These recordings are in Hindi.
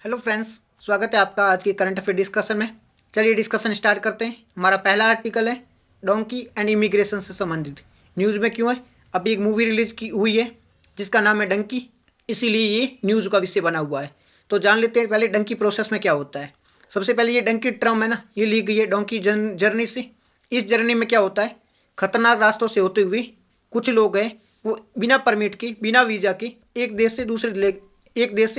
हेलो फ्रेंड्स, स्वागत है आपका आज के करंट अफेयर डिस्कशन में। चलिए डिस्कशन स्टार्ट करते हैं। हमारा पहला आर्टिकल है डोंकी एंड इमिग्रेशन से संबंधित। न्यूज़ में क्यों है? अभी एक मूवी रिलीज की हुई है जिसका नाम है डंकी, इसीलिए ये न्यूज़ का विषय बना हुआ है। तो जान लेते हैं पहले डंकी प्रोसेस में क्या होता है। सबसे पहले ये डंकी टर्म है ना, ये ली गई है डोंकी जर्नी से। इस जर्नी में क्या होता है, खतरनाक रास्तों से होते हुए कुछ लोग हैं वो बिना परमिट के, बिना वीज़ा के एक देश से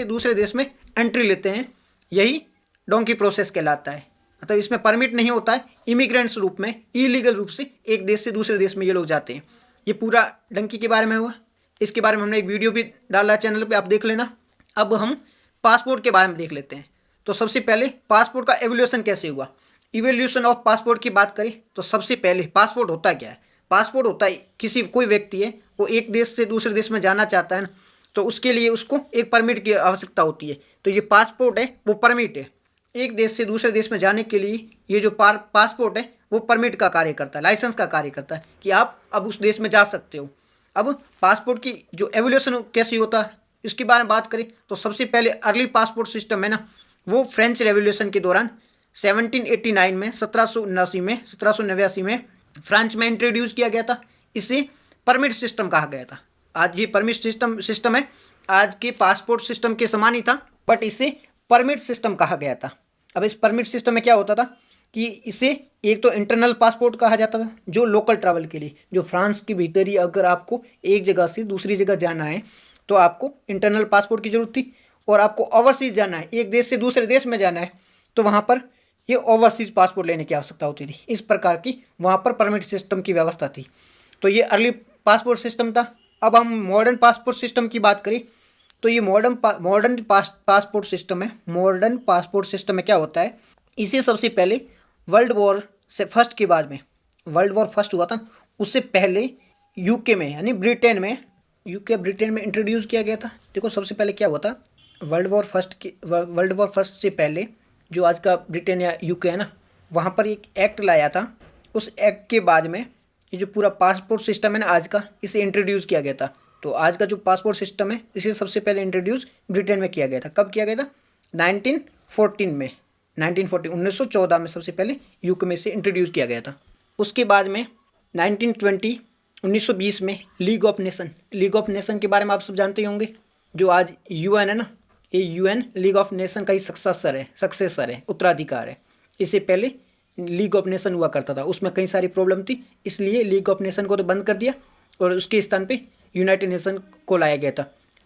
दूसरे देश में एंट्री लेते हैं। यही डोंकी प्रोसेस कहलाता है। मतलब इसमें परमिट नहीं होता है, इमिग्रेंट्स रूप में, इलीगल रूप से एक देश से दूसरे देश में ये लोग जाते हैं। ये पूरा डंकी के बारे में हुआ। इसके बारे में हमने एक वीडियो भी डाला है चैनल पे, आप देख लेना। अब हम पासपोर्ट के बारे में देख लेते हैं। तो सबसे पहले पासपोर्ट का एवोल्यूशन कैसे हुआ। इवोल्यूशन ऑफ पासपोर्ट की बात करें तो सबसे पहले पासपोर्ट होता क्या है। पासपोर्ट होता है कोई व्यक्ति है वो एक देश से दूसरे देश में जाना चाहता है ना, तो उसके लिए उसको एक परमिट की आवश्यकता होती है। तो ये पासपोर्ट है वो परमिट है। एक देश से दूसरे देश में जाने के लिए ये जो पासपोर्ट है वो परमिट का कार्य करता है, लाइसेंस का कार्य करता है कि आप अब उस देश में जा सकते हो। अब पासपोर्ट की जो एवोल्यूशन कैसे होता है इसके बारे में बात करें तो सबसे पहले अर्ली पासपोर्ट सिस्टम है ना, वो फ्रेंच रेवोल्यूशन के दौरान 1789 में 1789 में फ्रांस में इंट्रोड्यूस किया गया था। इसे परमिट सिस्टम कहा गया था। आज ये परमिट सिस्टम है, आज के पासपोर्ट सिस्टम के समान ही था, बट इसे परमिट सिस्टम कहा गया था। अब इस परमिट सिस्टम में क्या होता था कि इसे एक तो इंटरनल पासपोर्ट कहा जाता था, जो लोकल ट्रैवल के लिए, जो फ्रांस के भीतर ही अगर आपको एक जगह से दूसरी जगह जाना है तो आपको इंटरनल पासपोर्ट की जरूरत थी। और आपको ओवरसीज जाना है, एक देश से दूसरे देश में जाना है, तो वहाँ पर ये ओवरसीज पासपोर्ट लेने की आवश्यकता होती थी। इस प्रकार की वहाँ पर परमिट सिस्टम की व्यवस्था थी। तो ये अर्ली पासपोर्ट सिस्टम था। अब हम मॉडर्न पासपोर्ट सिस्टम की बात करें तो ये मॉडर्न पासपोर्ट सिस्टम है। मॉडर्न पासपोर्ट सिस्टम में क्या होता है, इसे सबसे पहले वर्ल्ड वॉर से फर्स्ट के बाद में, वर्ल्ड वॉर फर्स्ट हुआ था उससे पहले यूके में, यानी ब्रिटेन में इंट्रोड्यूस किया गया था। देखो सबसे पहले क्या हुआ था, वर्ल्ड वॉर फर्स्ट से पहले जो आज का ब्रिटेन या यूके है ना, वहाँ पर एक एक्ट लाया था। उस एक्ट के बाद में ये जो पूरा पासपोर्ट सिस्टम है ना आज का, इसे इंट्रोड्यूस किया गया था। तो आज का जो पासपोर्ट सिस्टम है इसे सबसे पहले इंट्रोड्यूस ब्रिटेन में किया गया था। कब किया गया था? 1914 में, 1914 में सबसे पहले यूके में से इंट्रोड्यूस किया गया था। उसके बाद में 1920 में लीग ऑफ नेशन के बारे में आप सब जानते ही होंगे। जो आज यूएन है ना, ये यूएन लीग ऑफ नेशन का ही सक्सेसर है, उत्तराधिकार है। इससे पहले लीग ऑफ नेशन हुआ करता था, उसमें कई सारी प्रॉब्लम थी, इसलिए लीग ऑफ नेशन को तो बंद कर दिया और उसके स्थान पे यूनाइटेड नेशन को लाया गया था।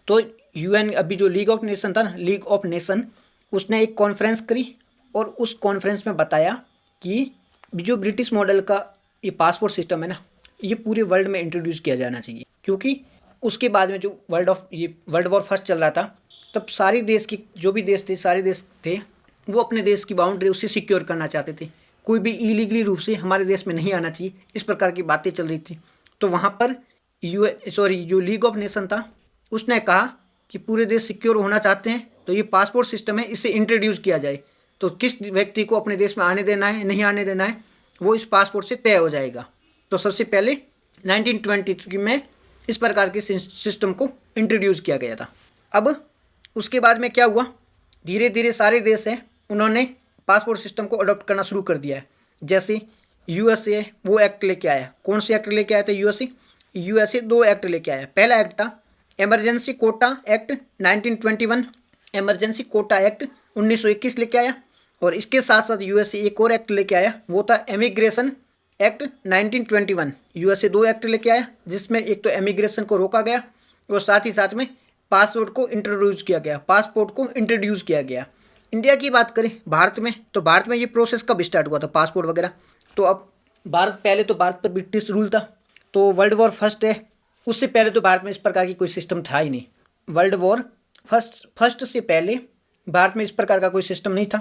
तो यूएन, अभी जो लीग ऑफ नेशन था ना, लीग ऑफ नेशन, उसने एक कॉन्फ्रेंस करी और उस कॉन्फ्रेंस में बताया कि जो ब्रिटिश मॉडल का ये पासपोर्ट सिस्टम है ना, ये पूरे वर्ल्ड में इंट्रोड्यूस किया जाना चाहिए। क्योंकि उसके बाद में जो वर्ल्ड वॉर फर्स्ट चल रहा था, तब सारे देश की जो भी देश थे, सारे देश थे वो अपने देश की बाउंड्री उसे सिक्योर करना चाहते थे। कोई भी इलीगली रूप से हमारे देश में नहीं आना चाहिए, इस प्रकार की बातें चल रही थी। तो वहाँ पर जो लीग ऑफ नेशन था उसने कहा कि पूरे देश सिक्योर होना चाहते हैं तो ये पासपोर्ट सिस्टम है, इसे इंट्रोड्यूस किया जाए। तो किस व्यक्ति को अपने देश में आने देना है, नहीं आने देना है, वो इस पासपोर्ट से तय हो जाएगा। तो सबसे पहले 1923 में इस प्रकार के सिस्टम को इंट्रोड्यूस किया गया था। अब उसके बाद में क्या हुआ, धीरे धीरे सारे देश हैं उन्होंने पासपोर्ट सिस्टम को अडॉप्ट करना शुरू कर दिया है। जैसे यूएसए वो एक्ट लेके आया। कौन से एक्ट लेके आया था यूएसए 2 एक्ट लेके आया। पहला एक्ट था emergency quota act 1921, emergency quota act 1921 लेके आया। और इसके साथ साथ यूएसए एक और एक्ट लेके आया, वो था इमिग्रेशन एक्ट 1921। यूएसए 2 एक्ट लेके आया जिसमें एक तो इमिग्रेशन को रोका गया और साथ ही साथ में पासपोर्ट को इंट्रोड्यूस किया गया। इंडिया की बात करें, भारत में, तो भारत में ये प्रोसेस कब स्टार्ट हुआ था पासपोर्ट वगैरह। तो अब पहले तो भारत पर ब्रिटिश रूल था, तो वर्ल्ड वॉर फर्स्ट है, उससे पहले तो भारत में इस प्रकार की कोई सिस्टम था ही नहीं। वर्ल्ड वॉर फर्स्ट से पहले भारत में इस प्रकार का कोई सिस्टम नहीं था।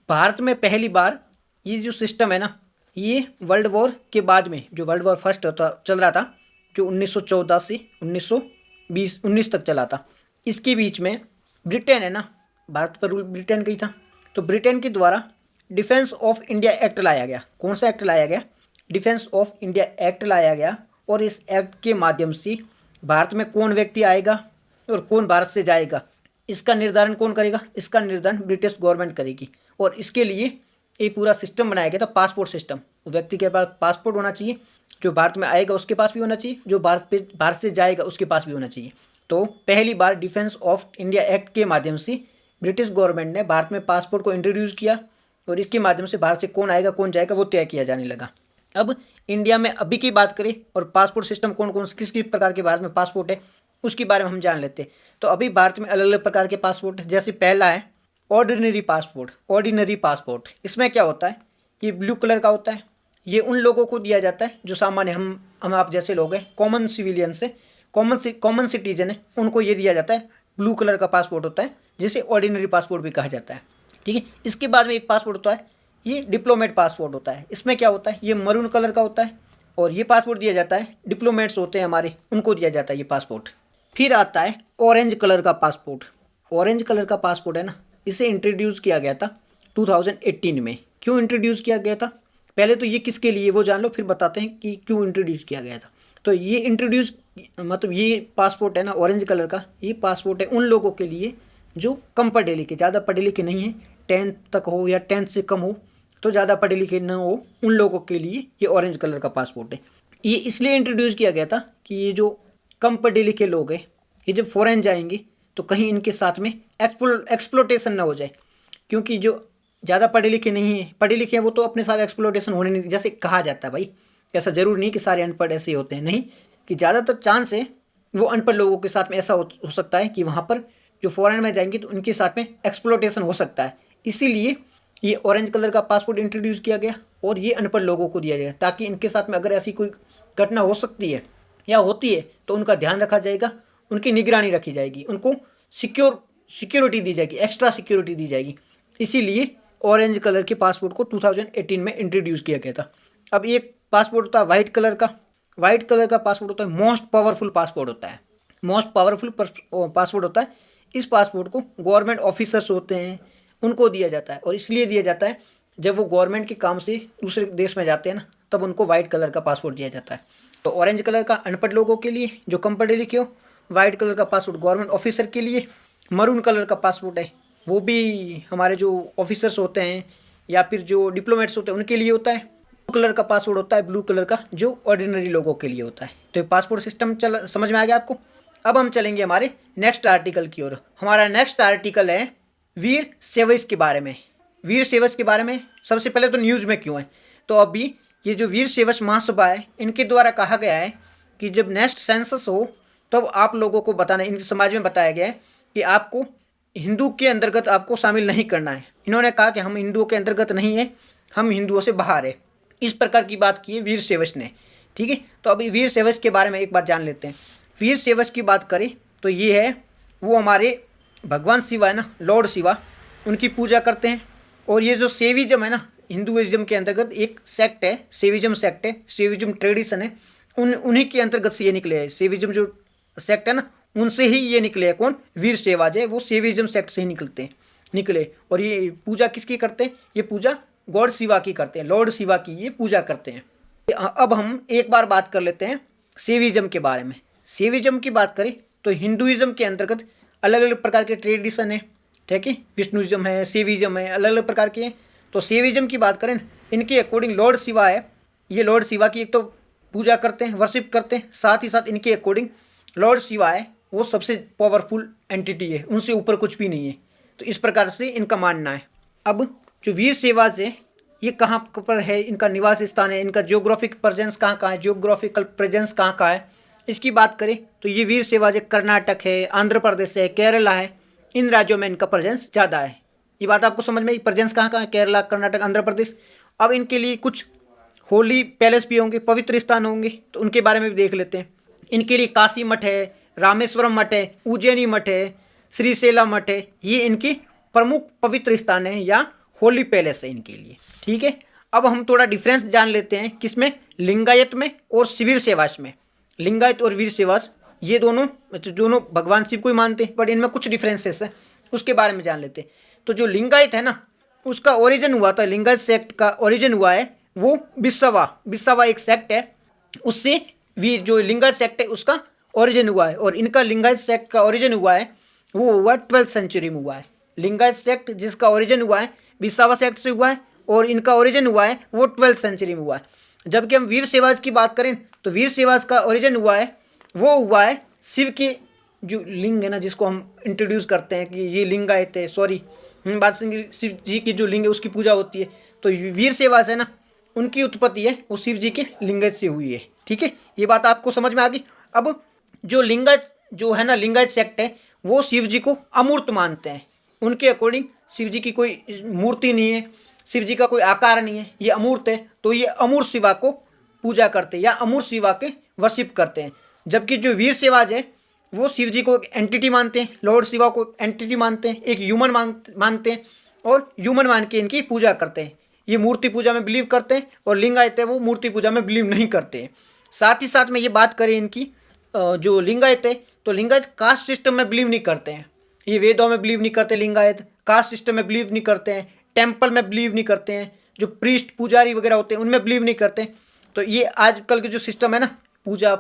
भारत में पहली बार ये जो सिस्टम है ना, ये वर्ल्ड वॉर के बाद में, जो वर्ल्ड वॉर फर्स्ट चल रहा था, जो 1914 से 1919 तक चला था, इसके बीच में ब्रिटेन है ना, भारत पर रूल ब्रिटेन का ही था। तो ब्रिटेन के द्वारा डिफेंस ऑफ इंडिया एक्ट लाया गया। कौन सा एक्ट लाया गया? डिफेंस ऑफ इंडिया एक्ट लाया गया। और इस एक्ट के माध्यम से भारत में कौन व्यक्ति आएगा और कौन भारत से जाएगा, इसका निर्धारण कौन करेगा? इसका निर्धारण ब्रिटिश गवर्नमेंट करेगी। और इसके लिए ये पूरा सिस्टम बनाया गया था, पासपोर्ट सिस्टम। व्यक्ति के पास पासपोर्ट होना चाहिए, जो भारत में आएगा उसके पास भी होना चाहिए, जो भारत से जाएगा उसके पास भी होना चाहिए। तो पहली बार डिफेंस ऑफ इंडिया एक्ट के माध्यम से ब्रिटिश गवर्नमेंट ने भारत में पासपोर्ट को इंट्रोड्यूस किया और इसके माध्यम से भारत से कौन आएगा कौन जाएगा वो तय किया जाने लगा। अब इंडिया में अभी की बात करें और पासपोर्ट सिस्टम कौन कौन किस किस प्रकार के भारत में पासपोर्ट है उसके बारे में हम जान लेते हैं। तो अभी भारत में अलग अलग प्रकार के पासपोर्ट है। जैसे पहला है ऑर्डिनरी पासपोर्ट। ऑर्डिनरी पासपोर्ट इसमें क्या होता है कि ब्लू कलर का होता है। ये उन लोगों को दिया जाता है जो सामान्य हम आप जैसे लोग हैं, कॉमन सिविलियन से कॉमन सिटीजन है, उनको ये दिया जाता है। ब्लू कलर का पासपोर्ट होता है जिसे ऑर्डिनरी पासपोर्ट भी कहा जाता है। ठीक है, इसके बाद में एक पासपोर्ट होता है, ये डिप्लोमेट पासपोर्ट होता है। इसमें क्या होता है, ये मरून कलर का होता है और ये पासपोर्ट दिया जाता है डिप्लोमेट्स होते हैं हमारे, उनको दिया जाता है ये पासपोर्ट। फिर आता है ऑरेंज कलर का पासपोर्ट। ऑरेंज कलर का पासपोर्ट है ना, इसे इंट्रोड्यूस किया गया था 2018 में। क्यों इंट्रोड्यूस किया गया था, पहले तो ये किसके लिए वो जान लो, फिर बताते हैं कि क्यों इंट्रोड्यूस किया गया था। तो ये इंट्रोड्यूस मतलब ये पासपोर्ट है ना ऑरेंज कलर का, ये पासपोर्ट है उन लोगों के लिए जो कम पढ़े लिखे, ज़्यादा पढ़े लिखे नहीं है, 10th तक हो या 10th से कम हो, तो ज़्यादा पढ़े लिखे न हो, उन लोगों के लिए ये ऑरेंज कलर का पासपोर्ट है। ये इसलिए इंट्रोड्यूस किया गया था कि ये जो कम पढ़े लिखे लोग हैं, ये जब फॉरेन जाएंगे तो कहीं इनके साथ में एक्सप्लोटेशन ना हो जाए। क्योंकि जो ज़्यादा पढ़े लिखे नहीं है, पढ़े लिखे हैं, वो तो अपने साथ एक्सप्लोटेशन होने नहीं, जैसे कहा जाता है भाई, ऐसा ज़रूर नहीं कि सारे अनपढ़ ऐसे ही होते हैं, नहीं, कि ज़्यादातर चांस है वो अनपढ़ लोगों के साथ में ऐसा हो सकता है कि वहाँ पर जो फॉरेन में जाएंगे तो उनके साथ में एक्सप्लोटेशन हो सकता है। इसीलिए ये ऑरेंज कलर का पासपोर्ट इंट्रोड्यूस किया गया और ये अनपढ़ लोगों को दिया गया, ताकि इनके साथ में अगर ऐसी कोई घटना हो सकती है या होती है तो उनका ध्यान रखा जाएगा, उनकी निगरानी रखी जाएगी, उनको सिक्योरिटी दी जाएगी, एक्स्ट्रा सिक्योरिटी दी जाएगी। इसीलिए ऑरेंज कलर के पासपोर्ट को 2018 में इंट्रोड्यूस किया गया था। अब एक पासपोर्ट होता है वाइट कलर का। वाइट कलर का पासपोर्ट होता है मोस्ट पावरफुल पासपोर्ट होता है। मोस्ट पावरफुल पासपोर्ट होता है। इस पासपोर्ट को गवर्नमेंट ऑफिसर्स होते हैं उनको दिया जाता है, और इसलिए दिया जाता है जब वो गवर्नमेंट के काम से दूसरे देश में जाते हैं ना, तब उनको वाइट कलर का पासपोर्ट दिया जाता है। तो ऑरेंज कलर का अनपढ़ लोगों के लिए जो कम पढ़े लिखे हो, वाइट कलर का पासपोर्ट गवर्नमेंट ऑफिसर के लिए, मरून कलर का पासपोर्ट है वो भी हमारे जो ऑफिसर्स होते हैं या फिर जो डिप्लोमेट्स होते हैं उनके लिए होता है। ब्लू कलर का पासपोर्ट होता है, ब्लू कलर का जो ऑर्डिनरी लोगों के लिए होता है। तो ये पासपोर्ट सिस्टम समझ में आ गया आपको। अब हम चलेंगे हमारे नेक्स्ट आर्टिकल की ओर। हमारा नेक्स्ट आर्टिकल है वीर सेवज के बारे में। वीर सेवज के बारे में सबसे पहले तो न्यूज़ में क्यों है, तो अभी ये जो वीर सेवज महासभा है इनके द्वारा कहा गया है कि जब नेक्स्ट सेंसस हो तब आप लोगों को बताना, इनके समाज में बताया गया है कि आपको हिंदू के अंतर्गत आपको शामिल नहीं करना है। इन्होंने कहा कि हम हिंदुओं के अंतर्गत नहीं है, हम हिंदुओं से बाहर है। इस प्रकार की बात की है वीर सेवज ने। ठीक है, तो अभी वीर सेवज के बारे में एक बात जान लेते हैं। वीर सेवज की बात करें तो ये है वो हमारे भगवान शिवा है ना, लॉर्ड शिवा, उनकी पूजा करते हैं। और ये जो सेविज्म है ना, हिंदुइज्म के अंतर्गत एक सेक्ट है, सेविज्म सेक्ट है, सेविज्म ट्रेडिशन है, उन्हीं के अंतर्गत से ये निकले हैं। सेविज्म जो सेक्ट है ना, उनसे ही ये निकले हैं। कौन? वीर सेवाज है, वो सेविज्म सेक्ट से ही निकले। और ये पूजा किसकी करते हैं? ये पूजा गॉड शिवा की करते हैं, लॉर्ड शिवा की ये पूजा करते हैं। अब हम एक बार बात कर लेते हैं सेविज्म के बारे में। सेविज्म की बात करें तो हिंदुइज्म के अंतर्गत अलग अलग प्रकार के ट्रेडिशन है। ठीक है, विष्णुइज्म है, सेविज्म है, अलग अलग प्रकार के हैं। तो सेविज्म की बात करें, इनके अकॉर्डिंग लॉर्ड शिवा है, ये लॉर्ड शिवा की एक तो पूजा करते हैं, वर्शिप करते हैं, साथ ही साथ इनके अकॉर्डिंग लॉर्ड शिवा है वो सबसे पावरफुल एंटिटी है, उनसे ऊपर कुछ भी नहीं है। तो इस प्रकार से इनका मानना है। अब जो वीर सेवाज है ये कहाँ पर है, इनका निवास स्थान है, इनका जियोग्राफिक प्रेजेंस कहाँ है, जियोग्राफिकल प्रेजेंस कहाँ है, इसकी बात करें तो ये वीर सेवाज कर्नाटक है, आंध्र प्रदेश है, केरला है, इन राज्यों में इनका प्रेजेंस ज़्यादा है। ये बात आपको समझ में, प्रेजेंस कहाँ है, केरला, कर्नाटक, आंध्र प्रदेश। अब इनके लिए कुछ होली पैलेस भी होंगे, पवित्र स्थान होंगे, तो उनके बारे में भी देख लेते हैं। इनके लिए काशी मठ है, रामेश्वरम मठ है, उज्जैनी मठ है, श्रीशैला मठ है, ये इनके प्रमुख पवित्र स्थान है या होली पैलेस है इनके लिए। ठीक है, अब हम थोड़ा डिफरेंस जान लेते हैं किसमें, लिंगायत में और वीर सेवास में। लिंगायत और वीर सेवास ये दोनों भगवान शिव को ही मानते हैं, बट इनमें कुछ डिफरेंसेस है, उसके बारे में जान लेते हैं। तो जो लिंगायत है ना, उसका ओरिजिन हुआ था, लिंगायत सेक्ट का ओरिजिन हुआ है वो बिस्सावा एक सेक्ट है, उससे वीर जो लिंगायत सेक्ट है उसका ओरिजिन हुआ है। और इनका लिंगायत सेक्ट का ओरिजिन हुआ है वो हुआ 12th सेंचुरी में हुआ है। लिंगायत सेक्ट जिसका ओरिजिन हुआ है विसावा सेक्ट से हुआ है और इनका ओरिजिन हुआ है वो 12th सेंचुरी में हुआ है। जबकि हम वीर सेवाज की बात करें तो वीर सेवाज का ओरिजिन हुआ है वो हुआ है शिव के जो लिंग है ना, जिसको हम इंट्रोड्यूस करते हैं कि ये लिंगायत है, सॉरी बात शिव जी की जो लिंग है उसकी पूजा होती है। तो वीर सेवाज है ना, उनकी उत्पत्ति है वो शिव जी के लिंगायत से हुई है। ठीक है, ये बात आपको समझ में आ गई। अब जो लिंगायत जो है ना, लिंगायत सेक्ट है वो शिव जी को अमूर्त मानते हैं। उनके अकॉर्डिंग शिव जी की कोई मूर्ति नहीं है, शिव जी का कोई आकार नहीं है, ये अमूर्त है। तो ये अमूर्त शिवा को पूजा करते हैं या अमूर्त शिवा के वर्शिप करते हैं। जबकि जो वीर सेवाज है वो शिव जी को एक एंटिटी मानते हैं, लॉर्ड शिवा को एक एंटिटी मानते हैं, एक ह्यूमन मानते हैं और ह्यूमन मान के इनकी पूजा करते हैं। ये मूर्ति पूजा में बिलीव करते हैं और लिंगायत है वो मूर्ति पूजा में बिलीव नहीं करते हैं। साथ ही साथ में ये बात करें इनकी जो लिंगायत है तो लिंगायत कास्ट सिस्टम में बिलीव नहीं करते हैं। ये वेदों में बिलीव नहीं करते, लिंगायत कास्ट सिस्टम में बिलीव नहीं करते हैं, टेम्पल में बिलीव नहीं करते हैं, जो प्रीस्ट पुजारी वगैरह होते हैं उनमें बिलीव नहीं करते। तो ये आजकल के जो सिस्टम है ना, पूजा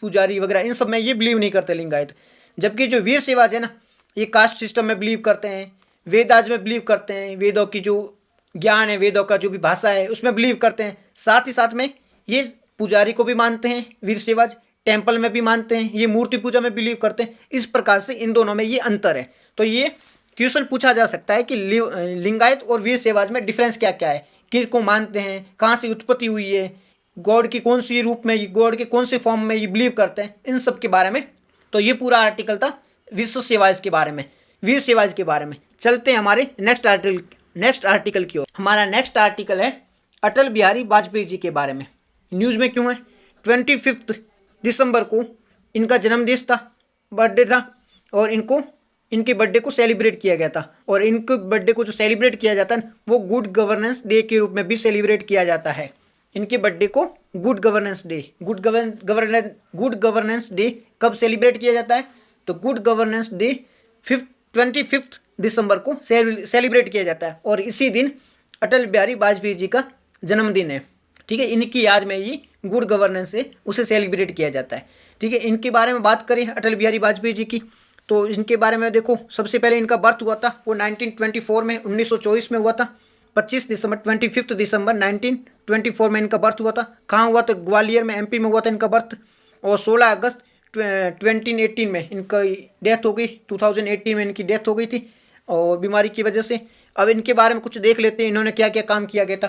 पुजारी वगैरह इन सब में ये बिलीव नहीं करते लिंगायत। जबकि जो वीर सेवाज है ना, ये कास्ट सिस्टम में बिलीव करते हैं, वेदाज में बिलीव करते हैं, वेदों की जो ज्ञान है, वेदों का जो भी भाषा है उसमें बिलीव करते हैं। साथ ही साथ में ये पुजारी को भी मानते हैं वीर सेवाज, टेम्पल में भी मानते हैं, ये मूर्ति पूजा में बिलीव करते हैं। इस प्रकार से इन दोनों में ये अंतर है। तो ये क्वेश्चन पूछा जा सकता है कि लिंगायत और वीर सेवाज में डिफरेंस क्या क्या है, किसको मानते हैं, कहाँ से उत्पत्ति हुई है, गॉड की कौन सी रूप में, गॉड के कौन से फॉर्म में ये बिलीव करते हैं, इन सब के बारे में। तो ये पूरा आर्टिकल था विश्व सेवाज के बारे में, वीर सेवाज के बारे में। चलते हैं हमारे नेक्स्ट आर्टिकल की ओर। हमारा नेक्स्ट आर्टिकल है अटल बिहारी वाजपेयी जी के बारे में। न्यूज़ में क्यों है, 25 दिसंबर को इनका जन्मदिन था, बर्थडे था, और इनके बर्थडे को सेलिब्रेट किया गया था। और इनके बर्थडे को जो सेलिब्रेट किया जाता है वो गुड गवर्नेंस डे के रूप में भी सेलिब्रेट किया जाता है। इनके बर्थडे को गुड गवर्नेंस डे कब सेलिब्रेट किया जाता है, तो गुड गवर्नेंस डे 25 दिसंबर को सेलिब्रेट किया जाता है। और इसी दिन अटल बिहारी वाजपेयी जी का जन्मदिन है। ठीक है, इनकी याद में ये गुड गवर्नेंस है उसे सेलिब्रेट किया जाता है। ठीक है, इनके बारे में बात करें अटल बिहारी वाजपेयी जी की, तो इनके बारे में देखो, सबसे पहले इनका बर्थ हुआ था वो 1924 में 1924 में हुआ था। 25 दिसंबर 1924 में इनका बर्थ हुआ था। कहाँ हुआ, तो ग्वालियर में एमपी में हुआ था इनका बर्थ। और 16 अगस्त 2018 में इनका डेथ हो गई, 2018 में इनकी डेथ हो गई थी और बीमारी की वजह से। अब इनके बारे में कुछ देख लेते हैं इन्होंने क्या क्या काम किया गया था।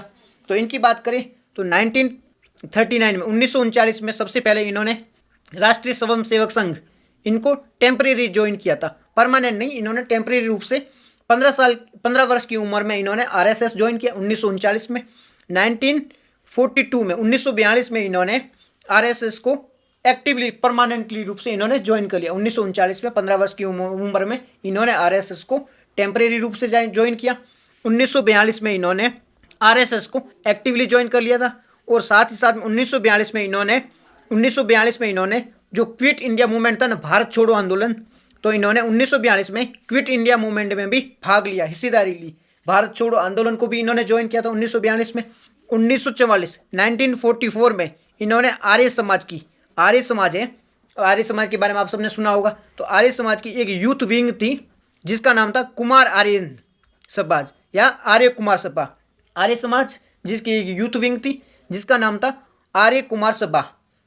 तो इनकी बात करें तो 1939 में 1939 में सबसे पहले इन्होंने राष्ट्रीय स्वयं सेवक संघ इनको टेम्परेरी ज्वाइन किया था, परमानेंट नहीं, इन्होंने टेम्परेरी रूप से 15 वर्ष की उम्र में इन्होंने आरएसएस ज्वाइन किया 1939 में। 1942 में इन्होंने आरएसएस को एक्टिवली परमानेंटली रूप से इन्होंने ज्वाइन कर लिया। 1939 में 15 वर्ष की उम्र में इन्होंने आरएसएस को टेम्परेरी रूप से ज्वाइन किया। 1942 में इन्होंने आरएसएस को एक्टिवली ज्वाइन कर लिया था। और साथ ही साथ 1942 में इन्होंने जो क्विट इंडिया मूवमेंट था ना, भारत छोड़ो आंदोलन, तो इन्होंने 1942 में क्विट इंडिया मूवमेंट में भी भाग लिया, हिस्सेदारी ली। भारत छोड़ो आंदोलन को भी इन्होंने ज्वाइन किया था 1942 में। 1944 में इन्होंने आर्य समाज के बारे में आप सबने सुना होगा। तो आर्य समाज की एक यूथ विंग थी जिसका नाम था कुमार आर्यन समाज या आर्य कुमार सभा। आर्य समाज जिसकी एक यूथ विंग थी जिसका नाम था आर्य कुमार सभा।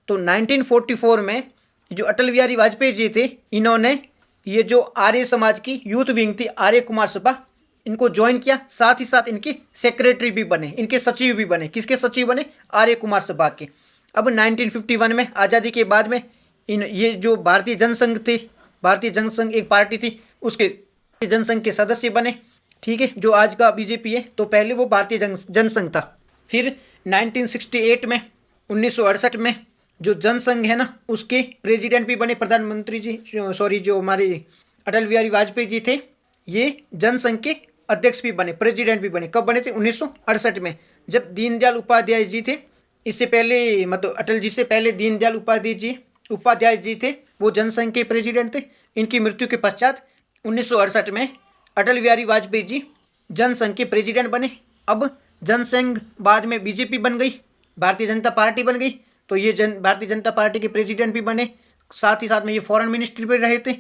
तो 1944 में जो अटल बिहारी वाजपेयी जी थे, इन्होंने ये जो आर्य समाज की यूथ विंग थी आर्य कुमार सभा, इनको ज्वाइन किया। साथ ही साथ इनके सेक्रेटरी भी बने, इनके सचिव भी बने। किसके सचिव बने, आर्य कुमार सभा के। अब 1951 में आज़ादी के बाद में ये जो भारतीय जनसंघ थे, भारतीय जनसंघ एक पार्टी थी, उसके जनसंघ के सदस्य बने। ठीक है, जो आज का बीजेपी है, तो पहले वो भारतीय जनसंघ था। फिर 1968 में 1968 में जो जनसंघ है ना, उसके प्रेसिडेंट भी बने प्रधानमंत्री जी, सॉरी जो हमारे अटल बिहारी वाजपेयी जी थे, ये जनसंघ के अध्यक्ष भी बने, प्रेसिडेंट भी बने। कब बने थे, 1968 में, जब दीनदयाल उपाध्याय जी थे। इससे पहले मतलब अटल जी से पहले दीनदयाल उपाध्याय जी थे, वो जनसंघ के प्रेसिडेंट थे। इनकी मृत्यु के पश्चात 1968 में अटल बिहारी वाजपेयी जी जनसंघ के प्रेसिडेंट बने। अब जनसंघ बाद में बीजेपी बन गई, भारतीय जनता पार्टी बन गई, तो ये भारतीय जनता पार्टी के प्रेसिडेंट भी बने। साथ ही साथ में ये फॉरेन मिनिस्ट्री पर रहे थे।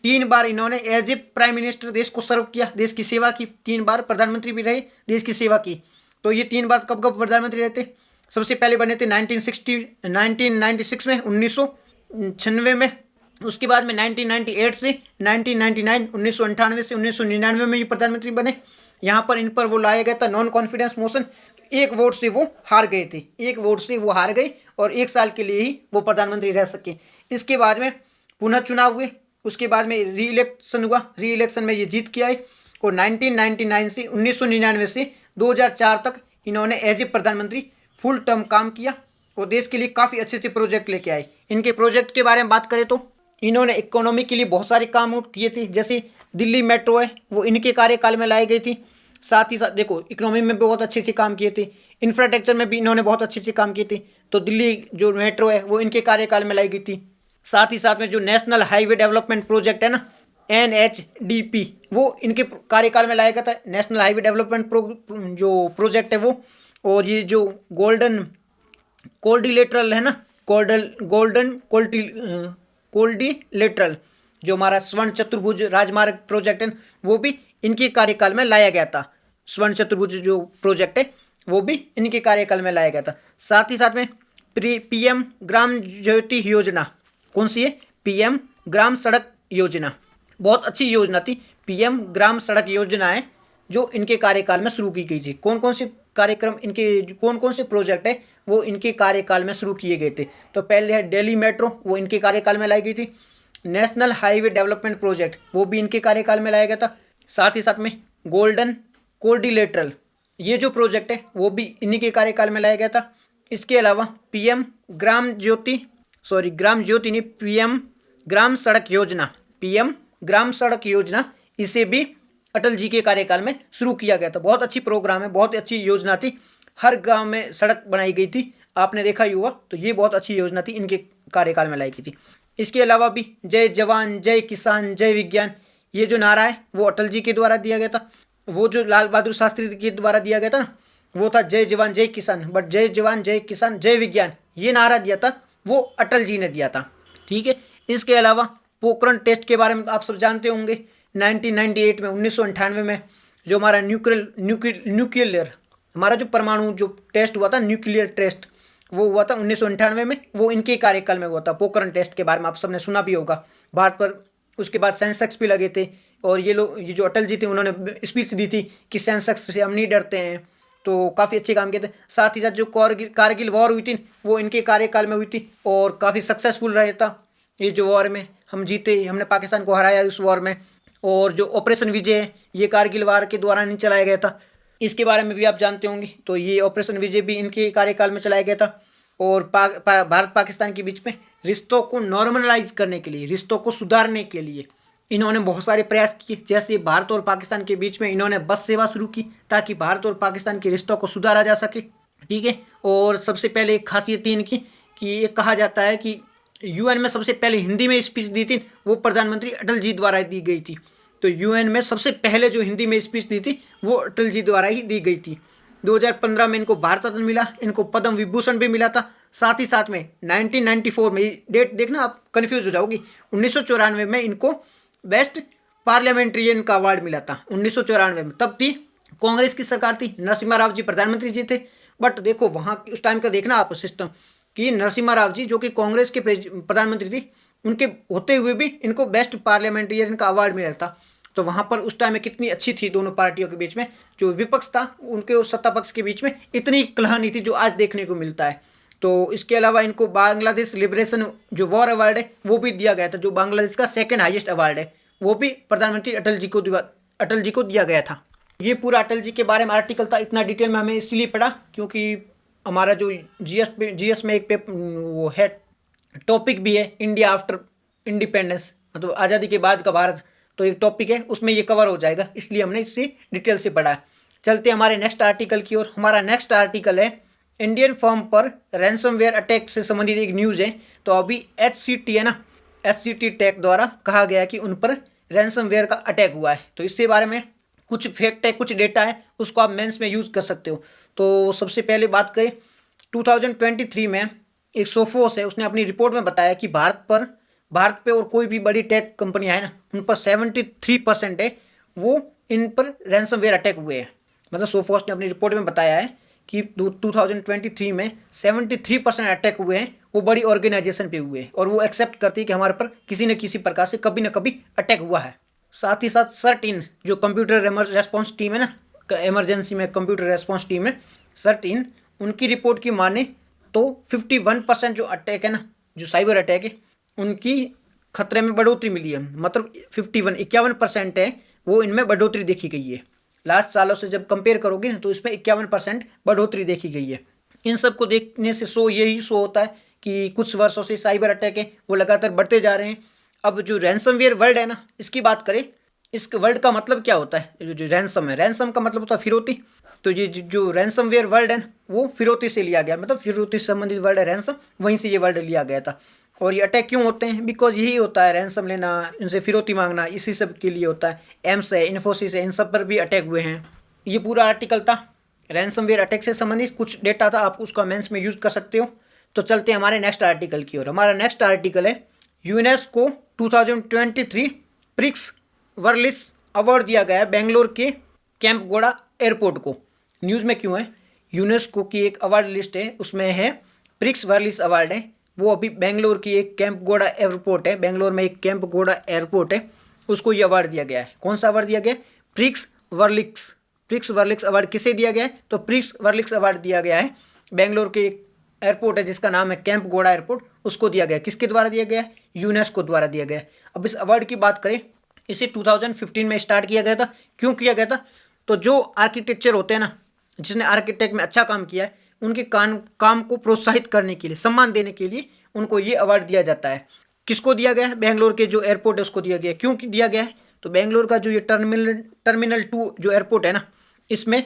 3 बार इन्होंने एज ए प्राइम मिनिस्टर देश को सर्व किया, देश की सेवा की, 3 बार प्रधानमंत्री भी रहे, देश की सेवा की। तो ये 3 बार कब कब प्रधानमंत्री रहते? सबसे पहले बने थे 1996 में, 1996 में, उसके बाद में 1998 से 1999, 1998 से 1999 में ये प्रधानमंत्री बने। यहाँ पर इन पर वो लाया गया था नॉन कॉन्फिडेंस मोशन, 1 वोट से वो हार गए थे, 1 वोट से वो हार गए और 1 साल के लिए ही वो प्रधानमंत्री रह सके। इसके बाद में पुनः चुनाव हुए, उसके बाद में री इलेक्शन हुआ, री इलेक्शन में ये जीत के आए और 1999 से 1999 से 2004 तक इन्होंने एज ए प्रधानमंत्री फुल टर्म काम किया और देश के लिए काफ़ी अच्छे अच्छे प्रोजेक्ट लेके आए। इनके प्रोजेक्ट के बारे में बात करें तो इन्होंने इकोनॉमी के लिए बहुत सारे काम किए थे, जैसे दिल्ली मेट्रो है वो इनके कार्यकाल में लाई गई थी। साथ ही साथ देखो इकोनॉमी में भी बहुत अच्छे से काम किए थे, इंफ्रास्ट्रक्चर में भी इन्होंने बहुत अच्छे से काम किए थे। तो दिल्ली जो मेट्रो है वो इनके कार्यकाल में लाई गई थी। साथ ही साथ में जो नेशनल हाईवे डेवलपमेंट प्रोजेक्ट है ना, NHDP, वो इनके कार्यकाल में लाया गया था, नेशनल हाईवे डेवलपमेंट जो प्रोजेक्ट है वो। और ये जो गोल्डन कोल्डिलेटरल है ना, गोल्डन कोल्डिलेटरल जो हमारा स्वर्ण चतुर्भुज राजमार्ग प्रोजेक्ट है वो भी इनके कार्यकाल में लाया गया था। स्वर्ण चतुर्भुज जो प्रोजेक्ट है वो भी इनके कार्यकाल में लाया गया था। साथ ही साथ में PM ग्राम ज्योति योजना, कौन सी है? PM ग्राम सड़क योजना, बहुत अच्छी योजना थी। PM ग्राम सड़क योजना है जो इनके कार्यकाल में शुरू की गई थी। कौन कौन से कार्यक्रम इनके, कौन कौन से प्रोजेक्ट है वो इनके कार्यकाल में शुरू किए गए थे? तो पहले है दिल्ली मेट्रो, वो इनके कार्यकाल में लाई गई थी। नेशनल हाईवे डेवलपमेंट प्रोजेक्ट वो भी इनके कार्यकाल में लाया गया था। साथ ही साथ में गोल्डन कोल्डिलेटरल ये जो प्रोजेक्ट है वो भी इन्हीं के कार्यकाल में लाया गया था। इसके अलावा PM ग्राम ज्योति नहीं, PM ग्राम सड़क योजना, PM ग्राम सड़क योजना, इसे भी अटल जी के कार्यकाल में शुरू किया गया था। बहुत अच्छी प्रोग्राम है, बहुत अच्छी योजना थी, हर गांव में सड़क बनाई गई थी, आपने देखा ही होगा। तो ये बहुत अच्छी योजना थी, इनके कार्यकाल में लाई गई थी। इसके अलावा भी जय जवान जय किसान जय विज्ञान, ये जो नारा है वो अटल जी के द्वारा दिया गया था। वो जो लाल बहादुर शास्त्री के द्वारा दिया गया था ना, वो था जय जवान जय किसान, बट जय जवान जय किसान जय विज्ञान ये नारा दिया था वो अटल जी ने दिया था। ठीक है। इसके अलावा पोखरण टेस्ट के बारे में आप सब जानते होंगे, 1998 में, 1998 में जो हमारा न्यूक्लियर हमारा जो परमाणु जो टेस्ट हुआ था, न्यूक्लियर टेस्ट, वो हुआ था 1998 में, वो इनके कार्यकाल में हुआ था। पोखरण टेस्ट के बारे में आप सबने सुना भी होगा भारत पर। उसके बाद सेंसेक्स भी लगे थे और ये जो अटल जी थे उन्होंने स्पीच दी थी कि सेंसेक्स से हम नहीं डरते हैं। तो काफ़ी अच्छे काम किए थे। साथ ही साथ जो कारगिल वॉर हुई थी वो इनके कार्यकाल में हुई थी और काफ़ी सक्सेसफुल रहा था ये जो वॉर में, हम जीते, हमने पाकिस्तान को हराया उस वॉर में। और जो ऑपरेशन विजय है ये कारगिल वार के दौरान ही चलाया गया था, इसके बारे में भी आप जानते होंगे। तो ये ऑपरेशन विजय भी इनके कार्यकाल में चलाया गया था। और भारत पाकिस्तान के बीच में रिश्तों को नॉर्मलाइज करने के लिए, रिश्तों को सुधारने के लिए इन्होंने बहुत सारे प्रयास किए। जैसे भारत और पाकिस्तान के बीच में इन्होंने बस सेवा शुरू की ताकि भारत और पाकिस्तान के रिश्तों को सुधारा जा सके। ठीक है। और सबसे पहले एक खासियत थी इनकी कि ये कहा जाता है कि UN में सबसे पहले हिंदी में स्पीच दी थी वो प्रधानमंत्री अटल जी द्वारा दी गई थी। तो UN में सबसे पहले जो हिंदी में स्पीच दी थी वो अटल जी द्वारा ही दी गई थी। 2015 में इनको भारत रत्न मिला, इनको पद्म विभूषण भी मिला था। साथ ही साथ में 1994 में, डेट देखना आप कंफ्यूज हो जाओगी, 1994 में इनको बेस्ट पार्लियामेंट्रियन का अवार्ड मिला था। 1994 में तब थी कांग्रेस की सरकार थी, नरसिम्हा राव जी प्रधानमंत्री जी थे। बट देखो वहाँ उस टाइम का देखना आप सिस्टम कि नरसिम्हा राव जी जो कि कांग्रेस के प्रधानमंत्री थी, उनके होते हुए भी इनको बेस्ट पार्लियामेंट्रियन का अवार्ड मिला था। तो वहाँ पर उस टाइम में कितनी अच्छी थी दोनों पार्टियों के बीच में, जो विपक्ष था उनके और सत्ता पक्ष के बीच में इतनी कलह थी जो आज देखने को मिलता है। तो इसके अलावा इनको बांग्लादेश लिबरेशन जो वॉर अवार्ड है वो भी दिया गया था, जो बांग्लादेश का सेकंड हाईएस्ट अवार्ड है, वो भी प्रधानमंत्री अटल जी को दिया गया था। ये पूरा अटल जी के बारे में आर्टिकल था, इतना डिटेल में हमें इसलिए पढ़ा क्योंकि हमारा जो जीएस में एक पेपर वो है, टॉपिक भी है इंडिया आफ्टर इंडिपेंडेंस, मतलब आज़ादी के बाद का भारत, तो एक टॉपिक है उसमें ये कवर हो जाएगा, इसलिए हमने इसे डिटेल से पढ़ा। चलते हमारे नेक्स्ट आर्टिकल की ओर। हमारा नेक्स्ट आर्टिकल है इंडियन फर्म पर रैंसमवेयर अटैक से संबंधित एक न्यूज़ है। तो अभी HCT है ना, HCT टेक द्वारा कहा गया कि उन पर रैंसमवेयर का अटैक हुआ है। तो इसके बारे में कुछ फैक्ट है, कुछ डेटा है, उसको आप मेंस में यूज़ कर सकते हो। तो सबसे पहले बात करें 2023 में एक सोफोस है, उसने अपनी रिपोर्ट में बताया कि भारत पर भारत पे और कोई भी बड़ी टेक कंपनियां है ना, उन पर 73% है वो इन पर रैंसमवेयर अटैक हुए हैं। मतलब सोफोस्ट ने अपनी रिपोर्ट में बताया है कि 2023 में 73% अटैक हुए हैं, वो बड़ी ऑर्गेनाइजेशन पे हुए हैं और वो एक्सेप्ट करती है कि हमारे पर किसी न किसी प्रकार से कभी न कभी अटैक हुआ है। साथ ही साथ सर्टिन जो कंप्यूटर रेस्पॉन्स टीम है ना, इमरजेंसी में कंप्यूटर रेस्पॉन्स टीम है सर्टिन, उनकी रिपोर्ट की माने तो 51% जो अटैक है ना, जो साइबर अटैक है, उनकी खतरे में बढ़ोतरी मिली है। मतलब 51% है वो इनमें बढ़ोतरी देखी गई है। लास्ट सालों से जब कंपेयर करोगे ना तो इसमें 51% बढ़ोतरी देखी गई है। इन सब को देखने से यही शो होता है कि कुछ वर्षों से साइबर अटैक है वो लगातार बढ़ते जा रहे हैं। अब जो रैंसमवेयर वर्ल्ड है ना, इसकी बात करें, इस वर्ल्ड का मतलब क्या होता है? जो रैंसम है, रैंसम का मतलब होता है फिरौती। तो ये जो रैंसमवेयर वर्ल्ड है वो फिरौती से लिया गया, मतलब फिरौती से संबंधित वर्ल्ड है रैंसम, वहीं से ये वर्ल्ड लिया गया था। और ये अटैक क्यों होते हैं? बिकॉज यही होता है, रैंसम लेना, इनसे फिरौती मांगना, इसी सब के लिए होता है। एम्स है, इन्फोसिस है, इन सब पर भी अटैक हुए हैं। ये पूरा आर्टिकल था रैंसमवेयर अटैक से संबंधित, कुछ डेटा था, आप उसका मेंस में यूज कर सकते हो। तो चलते हैं हमारे नेक्स्ट आर्टिकल की ओर। हमारा नेक्स्ट आर्टिकल है यूनेस्को 2023 प्रिक्स वर्लिस अवार्ड दिया गया है बेंगलोर के कैंपगोड़ा एयरपोर्ट को। न्यूज़ में क्यों है? यूनेस्को की एक अवार्ड लिस्ट है, उसमें है प्रिक्स वर्लिस अवार्ड है। वो अभी बेंगलोर की एक कैंपगोड़ा एयरपोर्ट है, बेंगलोर में एक कैंपगोड़ा एयरपोर्ट है, उसको ये अवार्ड दिया गया है। कौन सा अवार्ड दिया गया है? प्रिक्स वर्लिक्स अवार्ड किसे दिया गया है? तो प्रिक्स वर्लिक्स अवार्ड दिया गया है बेंगलोर के एक एयरपोर्ट है जिसका नाम है कैंपगोड़ा एयरपोर्ट, उसको दिया गया। किसके द्वारा दिया गया है? यूनेस्को द्वारा दिया गया है। अब इस अवार्ड की बात करें, इसे 2015 में स्टार्ट किया गया था। क्यों किया गया था? तो जो आर्किटेक्चर होते हैं ना, जिसने आर्किटेक्ट में अच्छा काम किया है, उनके काम को प्रोत्साहित करने के लिए, सम्मान देने के लिए उनको ये अवार्ड दिया जाता है। किसको दिया गया है? बेंगलोर के जो एयरपोर्ट है उसको दिया गया है। क्यों दिया गया है? तो बेंगलोर का जो ये टर्मिनल 2 जो एयरपोर्ट है ना, इसमें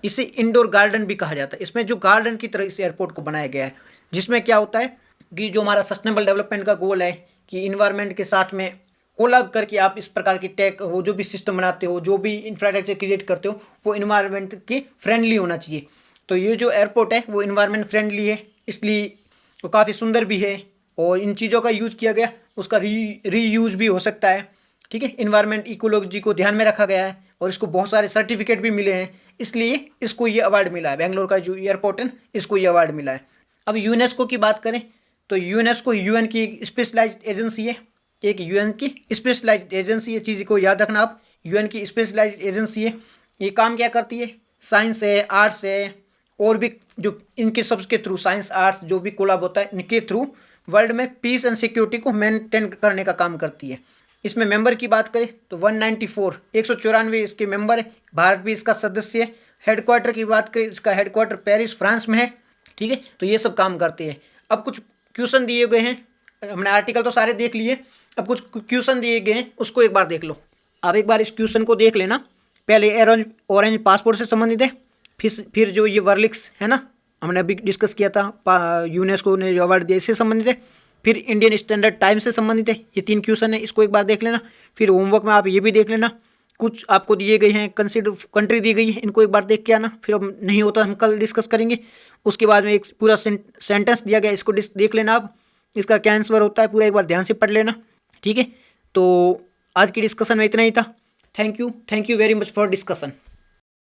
इसे इंडोर गार्डन भी कहा जाता है। इसमें जो गार्डन की तरह इस एयरपोर्ट को बनाया गया है, जिसमें क्या होता है कि जो हमारा सस्टेनेबल डेवलपमेंट का गोल है कि इन्वायरमेंट के साथ में कोलैब करके आप इस प्रकार की टेक, वो जो भी सिस्टम बनाते हो, जो भी इंफ्रास्ट्रक्चर क्रिएट करते हो, वो इन्वायरमेंट के फ्रेंडली होना चाहिए। तो ये जो एयरपोर्ट है वो इन्वायरमेंट फ्रेंडली है, इसलिए वो काफ़ी सुंदर भी है और इन चीज़ों का यूज़ किया गया, उसका रीयूज भी हो सकता है। ठीक है, इन्वायरमेंट इकोलॉजी को ध्यान में रखा गया है और इसको बहुत सारे सर्टिफिकेट भी मिले हैं, इसलिए इसको ये अवार्ड मिला है। बेंगलोर का जो एयरपोर्ट है इसको ये अवार्ड मिला है। अब यूनेस्को की बात करें तो यूनेस्को यूएन की एक स्पेशलाइज्ड एजेंसी है, एक यूएन की स्पेशलाइज्ड एजेंसी है, चीज़ को याद रखना आप, यूएन की स्पेशलाइज्ड एजेंसी है। ये काम क्या करती है? साइंस है, आर्ट्स है, और भी जो इनके सबके थ्रू, साइंस आर्ट्स जो भी कोलैब होता है इनके थ्रू वर्ल्ड में पीस एंड सिक्योरिटी को मेंटेन करने का काम करती है। इसमें मेंबर की बात करें तो 194 इसके मेंबर है। भारत भी इसका सदस्य है। हेडक्वार्टर की बात करें, इसका हेडक्वार्टर पेरिस फ्रांस में है। ठीक है, तो ये सब काम करते हैं। अब कुछ क्वेश्चन दिए गए हैं, हमने आर्टिकल तो सारे देख लिए, अब कुछ क्वेश्चन दिए गए हैं उसको एक बार देख लो। अब एक बार इस क्वेश्चन को देख लेना। पहले ऑरेंज पासपोर्ट से संबंधित है, फिर जो ये वर्लिक्स है ना, हमने अभी डिस्कस किया था, यूनेस्को ने जो अवार्ड दिया इससे संबंधित है। फिर इंडियन स्टैंडर्ड टाइम से संबंधित है। ये 3 क्वेश्चन है, इसको एक बार देख लेना। फिर होमवर्क में आप ये भी देख लेना, कुछ आपको दिए गए हैं, कंसीडर कंट्री दी गई है, इनको एक बार देख के आना। फिर अब नहीं होता हम कल डिस्कस करेंगे। उसके बाद में एक पूरा सेंटेंस दिया गया, इसको देख लेना आप, इसका क्या आंसर होता है पूरा एक बार ध्यान से पढ़ लेना। ठीक है, तो आज की डिस्कशन में इतना ही था। Thank you very much for discussion.